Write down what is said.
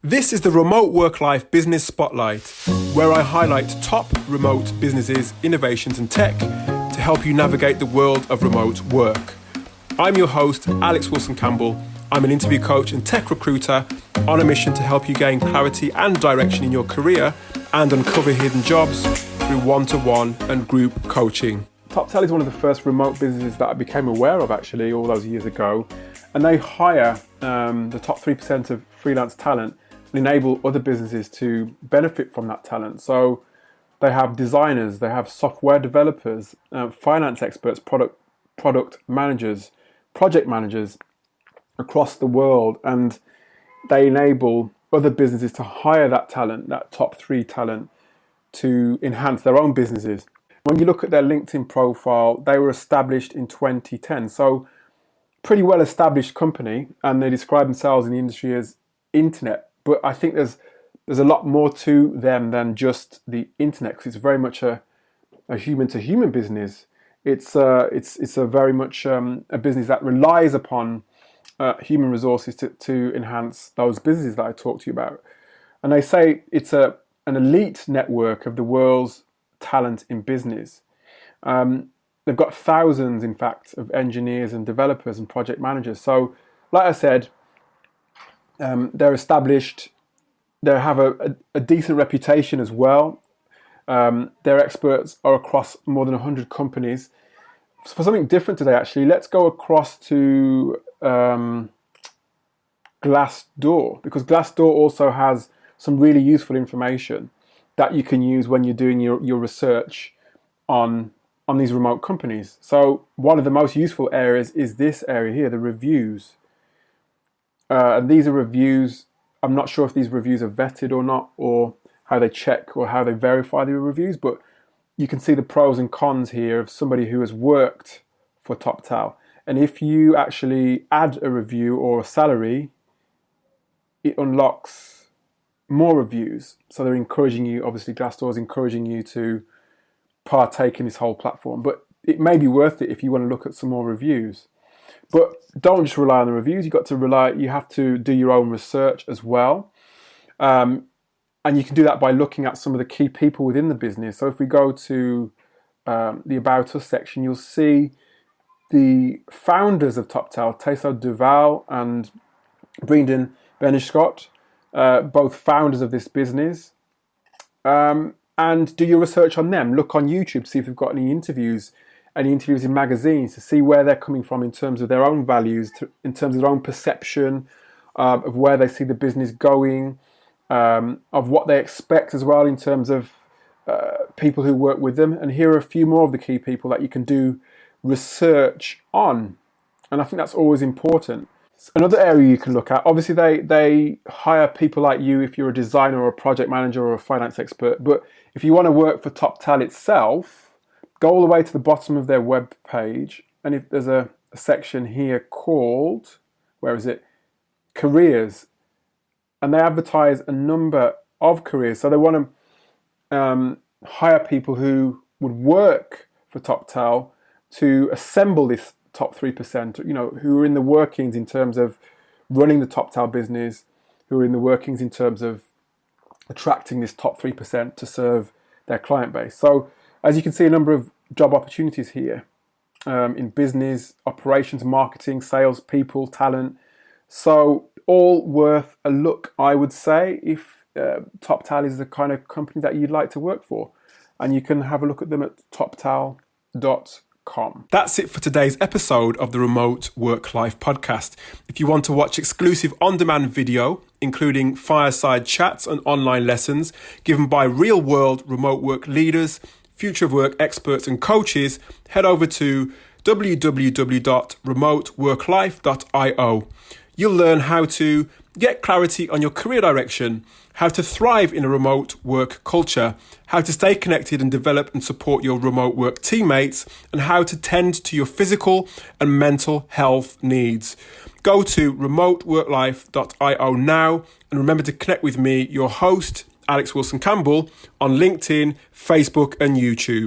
This is the Remote Work-Life Business Spotlight, where I highlight top remote businesses, innovations and tech to help you navigate the world of remote work. I'm your host, Alex Wilson-Campbell. I'm an interview coach and tech recruiter on a mission to help you gain clarity and direction in your career and uncover hidden jobs through one-to-one and group coaching. Toptal is one of the first remote businesses that I became aware of actually all those years ago, and they hire the top 3% of freelance talent and enable other businesses to benefit from that talent. So they have designers, they have software developers, finance experts, product managers, project managers across the world, and they enable other businesses to hire that talent, that top 3 talent, to enhance their own businesses. When you look at their LinkedIn profile, they were established in 2010, so pretty well established company, and they describe themselves in the industry as internet. But I think there's a lot more to them than just the internet, because it's very much a human-to-human business. It's a very much a business that relies upon human resources to enhance those businesses that I talked to you about. And they say it's an elite network of the world's talent in business. They've got thousands, in fact, of engineers and developers and project managers. So, like I said, they're established. They have a decent reputation as well. Their experts are across more than 100 companies. For something different today, actually, let's go across to Glassdoor, because Glassdoor also has some really useful information that you can use when you're doing your research on these remote companies. So one of the most useful areas is this area here, the reviews. And these are reviews. I'm not sure if these reviews are vetted or not, or how they check or how they verify the reviews, but you can see the pros and cons here of somebody who has worked for Toptal. And if you actually add a review or a salary, it unlocks more reviews. So they're encouraging you, obviously Glassdoor is encouraging you to partake in this whole platform. But it may be worth it if you want to look at some more reviews. But don't just rely on the reviews. You have to do your own research as well. And you can do that by looking at some of the key people within the business. So if we go to the About Us section, you'll see the founders of Toptal, Toptal Duval and Brendan Beniscott, both founders of this business. And do your research on them. Look on YouTube, see if they've got any interviews in magazines, to see where they're coming from in terms of their own values, in terms of their own perception of where they see the business going, of what they expect as well in terms of people who work with them. And here are a few more of the key people that you can do research on. And I think that's always important. Another area you can look at, obviously they hire people like you if you're a designer or a project manager or a finance expert. But if you want to work for Toptal itself, go all the way to the bottom of their web page, and if there's a section here called, where is it? Careers. And they advertise a number of careers. So they want to hire people who would work for Toptal to assemble this top 3%, who are in the workings in terms of running the Toptal business, who are in the workings in terms of attracting this top 3% to serve their client base. So as you can see, a number of job opportunities here in business, operations, marketing, sales, people, talent. So all worth a look, I would say, if Toptal is the kind of company that you'd like to work for. And you can have a look at them at toptal.com. That's it for today's episode of the Remote Work-Life Podcast. If you want to watch exclusive on-demand video, including fireside chats and online lessons given by real-world remote work leaders, future of work experts and coaches, head over to www.remoteworklife.io. You'll learn how to get clarity on your career direction, how to thrive in a remote work culture, how to stay connected and develop and support your remote work teammates, and how to tend to your physical and mental health needs. Go to remoteworklife.io now, and remember to connect with me, your host, Alex Wilson-Campbell, on LinkedIn, Facebook, and YouTube.